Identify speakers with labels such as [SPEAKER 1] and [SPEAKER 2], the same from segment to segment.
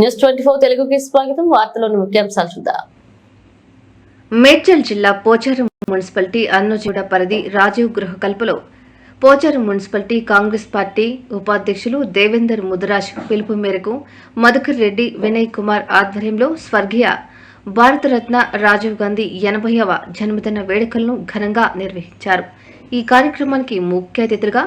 [SPEAKER 1] News 24 తెలుగుకి స్వాగతం. వార్తలోని ముఖ్యాంశాలు చూద్దాం.
[SPEAKER 2] మేడ్చల్ జిల్లా పోచారం మున్సిపాలిటీ అన్నోజీగూడ పరిధి రాజీవ్ గృహకల్పలో పోచారం మున్సిపాలిటీ కాంగ్రెస్ పార్టీ ఉపాధ్యక్షులు దేవేందర్ ముదిరాజ్ పిలుపు మేరకు మధుకర్ రెడ్డి వినయ్ కుమార్ ఆధ్వర్యంలో స్వర్గీయ భారతరత్న రాజీవ్ గాంధీ 80వ జన్మదిన వేడుకలను ఘనంగా నిర్వహించారు. ఈ కార్యక్రమానికి ముఖ్య అతిథులుగా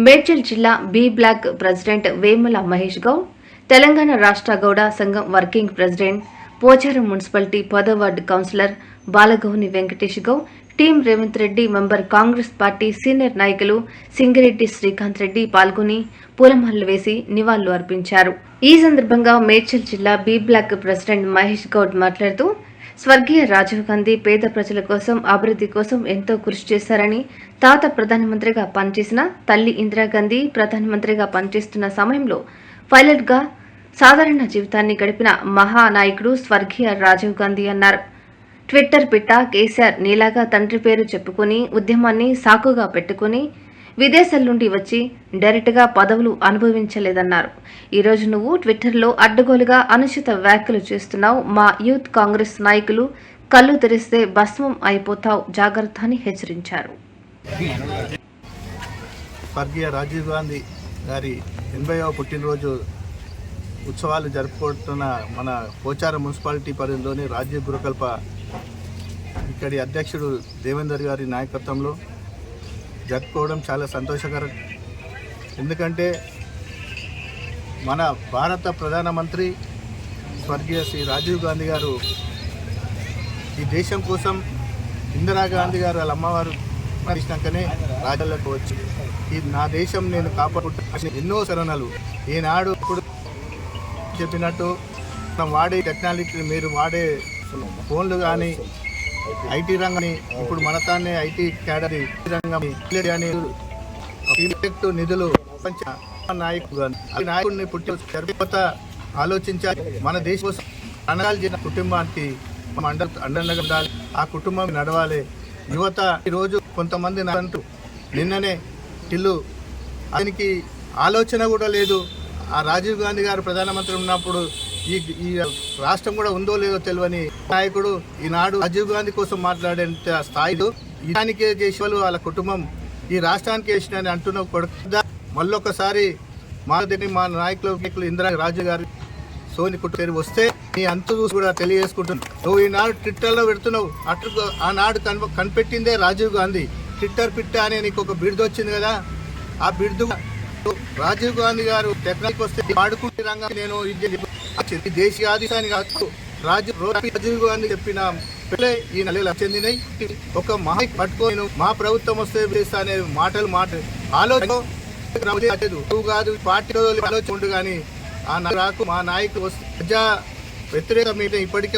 [SPEAKER 2] మేడ్చల్ జిల్లా B block president Vemula Mahesh Goud, Telangana రాష్ట్ర గౌడ సంఘం వర్కింగ్ ప్రెసిడెంట్, పోచారం మున్సిపాలిటీ 10వ ward councillor Balagouni Venkatesh Goud, team Revanth Reddy member Congress party senior నాయకులు సింగిరెడ్డి శ్రీకాంత్ రెడ్డి పాల్గొని పూలమాలలు వేసి నివాళులు అర్పించారు. ఈ సందర్భంగా మేడ్చల్ జిల్లా B block president Mahesh Goud మాట్లాడుతూ స్వర్గీయ రాజీవ్ గాంధీ పేద ప్రజల కోసం అభివృద్ధి కోసం ఎంతో కృషి చేశారని, తాత ప్రధానమంత్రిగా పనిచేసిన తల్లి ఇందిరాగాంధీ ప్రధానమంత్రిగా పనిచేస్తున్న సమయంలో పైలట్ గా సాధారణ జీవితాన్ని గడిపిన మహానాయకుడు స్వర్గీయ రాజీవ్ గాంధీ అన్నారు. ట్విట్టర్ పిట్ట కేసీఆర్ నీలాగా తండ్రి పేరు చెప్పుకుని ఉద్యమాన్ని సాకుగా పెట్టుకుని విదేశాల నుండి వచ్చి డైరెక్ట్గా పదవులు అనుభవించలేదన్నారు. ఈరోజు నువ్వు ట్విట్టర్లో అడ్డగోలుగా అనుచిత వ్యాఖ్యలు చేస్తున్నావు. మా యూత్ కాంగ్రెస్ నాయకులు కళ్ళు తెరిస్తే భస్మం అయిపోతావు, జాగ్రత్త అని హెచ్చరించారు.
[SPEAKER 3] స్వర్గీయ రాజీవ్ గాంధీ గారి 80వ పుట్టినరోజు ఉత్సవాలు జరుపుకుంటున్న మన పోచారం మున్సిపాలిటీ పరిధిలోని రాజీవ్ గృహకల్ప ఇక్కడి అధ్యక్షుడు దేవేందర్ గారి నాయకత్వంలో జరుపుకోవడం చాలా సంతోషకరం. ఎందుకంటే మన భారత ప్రధానమంత్రి స్వర్గీయ శ్రీ రాజీవ్ గాంధీ గారు ఈ దేశం కోసం ఇందిరాగాంధీ గారు వాళ్ళ అమ్మవారు మరణించాకనే రాజ్యాలకు వచ్చి ఈ నా దేశం నేను కాపాడుకుంటా ఎన్నో శరణాలు ఈనాడు ఇప్పుడు చెప్పినట్టు మనం వాడే టెక్నాలజీ, మీరు వాడే ఫోన్లు కానీ ఐటీ రంగం, ఇప్పుడు మనతాన్ని ఐటీ క్యాడరీ రంగం కానీ ప్రాజెక్టు నిధులు నాయకుడిని పుట్టి తర్వాత ఆలోచించాలి. మన దేశం కోసం ప్రణాళిక చేసిన కుటుంబానికి మనం అండగా ఉండాలి, ఆ కుటుంబం నడవాలి. యువత ఈరోజు కొంతమంది అంటూ నిన్ననే ఇల్లు ఆయనకి ఆలోచన కూడా లేదు. ఆ రాజీవ్ గాంధీ గారు ప్రధానమంత్రి ఉన్నప్పుడు ఈ రాష్ట్రం కూడా ఉందో లేదో తెలియని నాయకుడు ఈనాడు రాజీవ్ గాంధీ కోసం మాట్లాడే స్థాయిలో ఈనానికే చేసేవాళ్ళు వాళ్ళ కుటుంబం ఈ రాష్ట్రానికి వేసినని అంటున్న కొడుకు మళ్ళొకసారి మా నాయకులు ఇందిరా రాజు గారు సోని కుటుంబం వస్తే నీ అంతు చూసి కూడా తెలియజేసుకుంటున్నావు. నువ్వు ఈనాడు ట్విట్టర్లో పెడుతున్నావు. అటు ఆనాడు కనిపెట్టిందే రాజీవ్ గాంధీ. ట్విట్టర్ పిట్ట అనే నీకు ఒక బిరుదు వచ్చింది కదా, ఆ బిరుదు రాజీవ్ గాంధీ గారు టెక్నాలజీకి వస్తే వాడుకుంటే రంగాన్ని నేను దేశీయ ఆదేశాన్ని కాదు రాజీవ్ గాంధీ చెప్పిన ఈ నెలలు చెందినవి ఒక మహా పట్టుకొని మా ప్రభుత్వం వస్తే అనే మాటలు ఆలోచన కాదు, పార్టీ ఆలోచన ఉండు. కానీ ఆ రాకు మా నాయకులు వస్తే ప్రజా వ్యతిరేక మీద ఇప్పటికే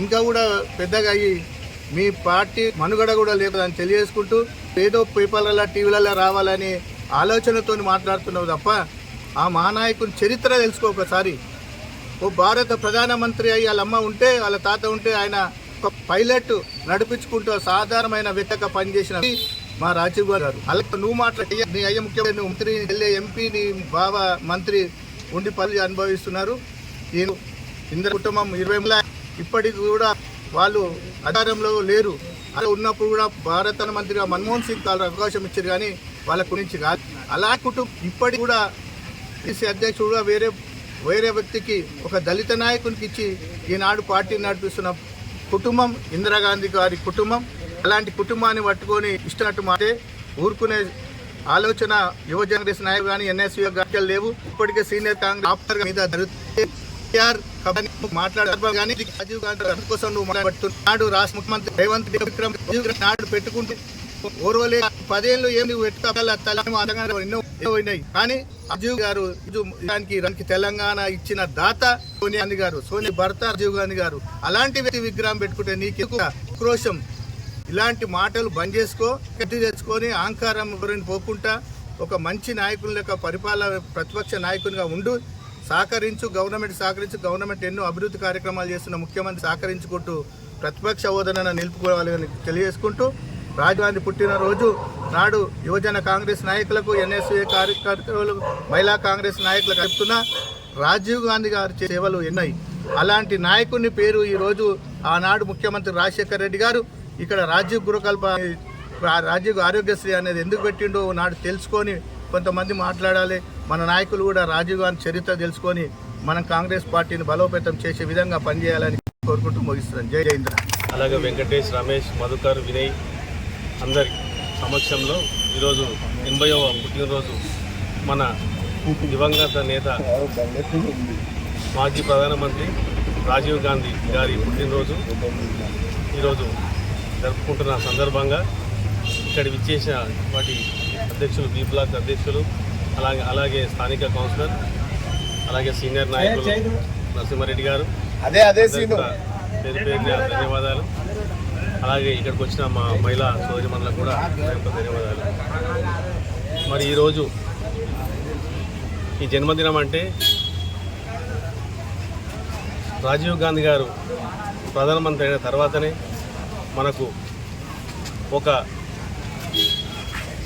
[SPEAKER 3] ఇంకా కూడా పెద్దగా అయ్యి మీ పార్టీ మనుగడ కూడా లేదని తెలియజేసుకుంటూ ఏదో పేపర్లలో టీవీలలో రావాలని ఆలోచనతో మాట్లాడుతున్నావు తప్ప ఆ మహానాయకుని చరిత్ర తెలుసుకో ఒకసారి. ఓ భారత ప్రధానమంత్రి అయ్యి వాళ్ళ అమ్మ ఉంటే వాళ్ళ తాత ఉంటే ఆయన ఒక పైలట్ నడిపించుకుంటూ సాధారణమైన వ్యక్తిగా పనిచేసిన మా రాజీవ్ గారు. అలాగే నువ్వు మాట్లాడి నీ అయ్య ముఖ్యమైన మంత్రి వెళ్ళే ఎంపీ నీ బావ మంత్రి ఉండి పని అనుభవిస్తున్నారు. నేను ఇందిరా కుటుంబం 20 ఇప్పటికి కూడా వాళ్ళు అధికారంలో లేరు. అలా ఉన్నప్పుడు కూడా భారత మంత్రిగా మన్మోహన్ సింగ్ వాళ్ళకి అవకాశం ఇచ్చారు, కానీ వాళ్ళ గురించి కాదు. అలా కుటుంబం ఇప్పటికి కూడా అధ్యక్షుడుగా వేరే వ్యక్తికి ఒక దళిత నాయకునికి ఇచ్చి ఈనాడు పార్టీని నడిపిస్తున్న కుటుంబం ఇందిరాగాంధీ గారి కుటుంబం. అలాంటి కుటుంబాన్ని పట్టుకొని ఇష్టనట్టు మాటే ఊరుకునే ఆలోచన యువ కాంగ్రెస్ నాయకులు కానీ ఎన్ఎస్యూ గారు లేవు. ఇప్పటికే సీనియర్ కాంగ్రెస్ మీద మాట్లాడారు. కానీ రాజీవ్ గాంధీ కోసం నువ్వు మాట్లాడుతున్నాడు. రాష్ట్ర ముఖ్యమంత్రి రేవంత్ రెడ్డి నాడు పెట్టుకుంటే ఓర్వలే 10 ఏళ్ళు ఏమి ఎన్నో పోయినాయి. కానీ రాజీవ్ గారు దానికి తెలంగాణ ఇచ్చిన దాత సోనియా గాంధీ గారు, సోనియా భర్త రాజీవ్ గాంధీ గారు. అలాంటి వ్యక్తి విగ్రహం పెట్టుకుంటే నీకు ఆక్రోశం. ఇలాంటి మాటలు బంద్ చేసుకో, గట్టి తెచ్చుకొని అహంకారం గురించి పోకుండా ఒక మంచి నాయకుని లెక్క పరిపాలన ప్రతిపక్ష నాయకునిగా ఉండు. సహకరించు, గవర్నమెంట్ ఎన్నో అభివృద్ధి కార్యక్రమాలు చేస్తున్న ముఖ్యమంత్రి సహకరించుకుంటూ ప్రతిపక్ష హోదాను నిలుపుకోవాలని తెలియజేసుకుంటూ రాజీవ్ గాంధీ పుట్టినరోజు నాడు యువజన కాంగ్రెస్ నాయకులకు, ఎన్ఎస్యూ కార్యకర్తలు, మహిళా కాంగ్రెస్ నాయకులకు చెప్తున్నా రాజీవ్ గాంధీ గారి సేవలు ఎన్నాయి. అలాంటి నాయకుని పేరు ఈరోజు ఆనాడు ముఖ్యమంత్రి రాజశేఖర రెడ్డి గారు ఇక్కడ రాజీవ్ ఆరోగ్యశ్రీ అనేది ఎందుకు పెట్టిండో నాడు తెలుసుకొని కొంతమంది మాట్లాడాలి. మన నాయకులు కూడా రాజీవ్ గాంధీ చరిత్ర తెలుసుకొని మనం కాంగ్రెస్ పార్టీని బలోపేతం చేసే విధంగా పనిచేయాలని కోరుకుంటూ ముగిస్తున్నాను. జై జయేంద్ర.
[SPEAKER 4] అలాగే వెంకటేష్, రమేష్, మధుకర్, వినయ్ అందరి సమక్షంలో ఈరోజు 80వ పుట్టినరోజు మన దివంగత నేత మాజీ ప్రధానమంత్రి రాజీవ్ గాంధీ గారి పుట్టినరోజు ఈరోజు జరుపుకుంటున్న సందర్భంగా ఇక్కడ విచ్చేసిన వాటి అధ్యక్షులు, బి బ్లాక్ అధ్యక్షులు, అలాగే స్థానిక కౌన్సిలర్, అలాగే సీనియర్ నాయకులు నరసింహారెడ్డి గారు పేరు ధన్యవాదాలు. అలాగే ఇక్కడికి వచ్చిన మా మహిళా సోదరిమణులకు కూడా ధన్యవాదాలు. మరి ఈరోజు ఈ జన్మదినం అంటే రాజీవ్ గాంధీ గారు ప్రధానమంత్రి అయిన తర్వాతనే మనకు ఒక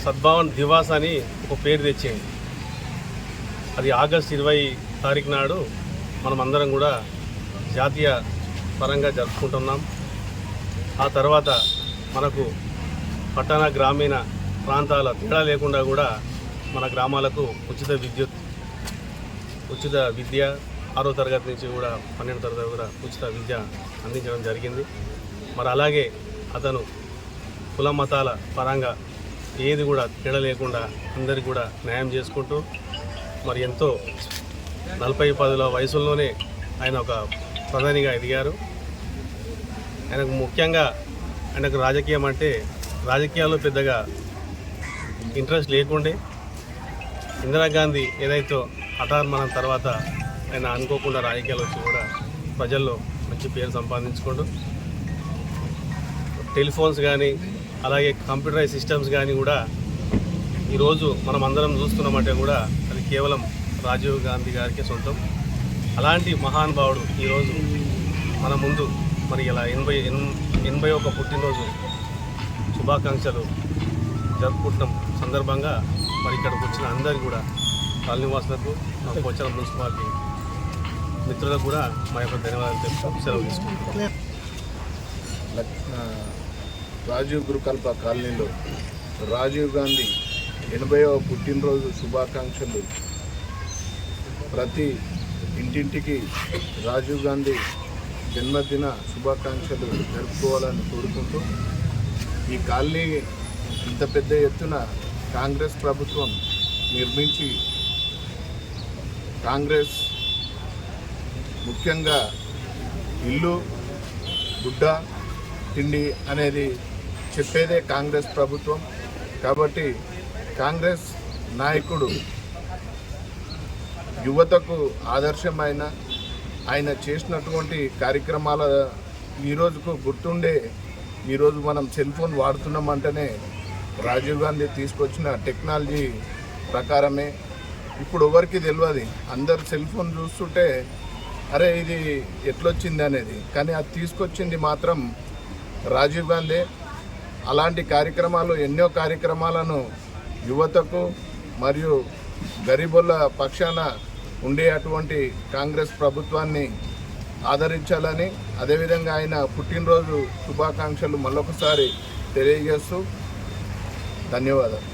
[SPEAKER 4] సద్భావన్ దివాస్ అని ఒక పేరు తెచ్చింది. అది ఆగస్టు 20 తారీఖు నాడు మనం అందరం కూడా జాతీయ పరంగా జరుపుకుంటున్నాం. ఆ తర్వాత మనకు పట్టణ గ్రామీణ ప్రాంతాల తేడా లేకుండా కూడా మన గ్రామాలకు ఉచిత విద్య 6వ తరగతి నుంచి కూడా 12వ తరగతి కూడా ఉచిత విద్య అందించడం జరిగింది. మరి అలాగే అతను కుల మతాల పరంగా ఏది కూడా తేడా లేకుండా అందరికీ కూడా న్యాయం చేసుకుంటూ మరి ఎంతో 40-10 వయసుల్లోనే ఆయన ఒక ప్రధానిగా ఎదిగారు. ఆయనకు ముఖ్యంగా రాజకీయం అంటే రాజకీయాల్లో పెద్దగా ఇంట్రెస్ట్ లేకుండే ఇందిరాగాంధీ ఏదైతే హఠాన్మరణం తర్వాత ఆయన అనుకోకుండా రాజకీయాలు వచ్చి కూడా ప్రజల్లో మంచి పేరు సంపాదించుకుంటూ టెలిఫోన్స్ కానీ అలాగే కంప్యూటరైజ్ సిస్టమ్స్ కానీ కూడా ఈరోజు మనం అందరం చూస్తున్నామంటే కూడా అది కేవలం రాజీవ్ గాంధీ గారికి సొంతం. అలాంటి మహానుభావుడు ఈరోజు మన ముందు మరి ఇలా 81 పుట్టినరోజు శుభాకాంక్షలు జరుపుకుంటున్న సందర్భంగా మరి ఇక్కడికి వచ్చిన అందరికీ కూడా కాలనీవాసులకు, మాకు వచ్చిన మున్సిపాలిటీ మిత్రులకు కూడా మా యొక్క ధన్యవాదాలు తెలుపుతూ సెలవు తీసుకుంటున్నాం.
[SPEAKER 5] రాజీవ్ గురుకల్ప కాలనీలో రాజీవ్ గాంధీ 80వ పుట్టినరోజు శుభాకాంక్షలు ప్రతి ఇంటింటికి రాజీవ్ గాంధీ జన్మదిన శుభాకాంక్షలు జరుపుకోవాలని కోరుకుంటూ ఈ కాలనీ ఇంత పెద్ద ఎత్తున కాంగ్రెస్ ప్రభుత్వం నిర్మించి కాంగ్రెస్ ముఖ్యంగా ఇల్లు, గుడ్డ, తిండి అనేది చెప్పేదే కాంగ్రెస్ ప్రభుత్వం. కాబట్టి కాంగ్రెస్ నాయకుడు యువతకు ఆదర్శమైన ఆయన చేసినటువంటి కార్యక్రమాల ఈరోజుకు గుర్తుండే ఈరోజు మనం సెల్ ఫోన్ వాడుతున్నామంటేనే రాజీవ్ గాంధీ తీసుకొచ్చిన టెక్నాలజీ ప్రకారమే. ఇప్పుడు ఎవరికి తెలియదు, అందరు సెల్ ఫోన్ చూస్తుంటే అరే ఇది ఎట్లొచ్చింది అనేది, కానీ అది తీసుకొచ్చింది మాత్రం రాజీవ్ గాంధీ. అలాంటి కార్యక్రమాలు ఎన్నో కార్యక్రమాలను యువతకు మరియు గరీబుల పక్షాన ఉండే అటువంటి కాంగ్రెస్ ప్రభుత్వాన్ని ఆదరించాలని, అదేవిధంగా ఆయన పుట్టినరోజు శుభాకాంక్షలు మళ్ళొకసారి తెలియజేస్తూ ధన్యవాదాలు.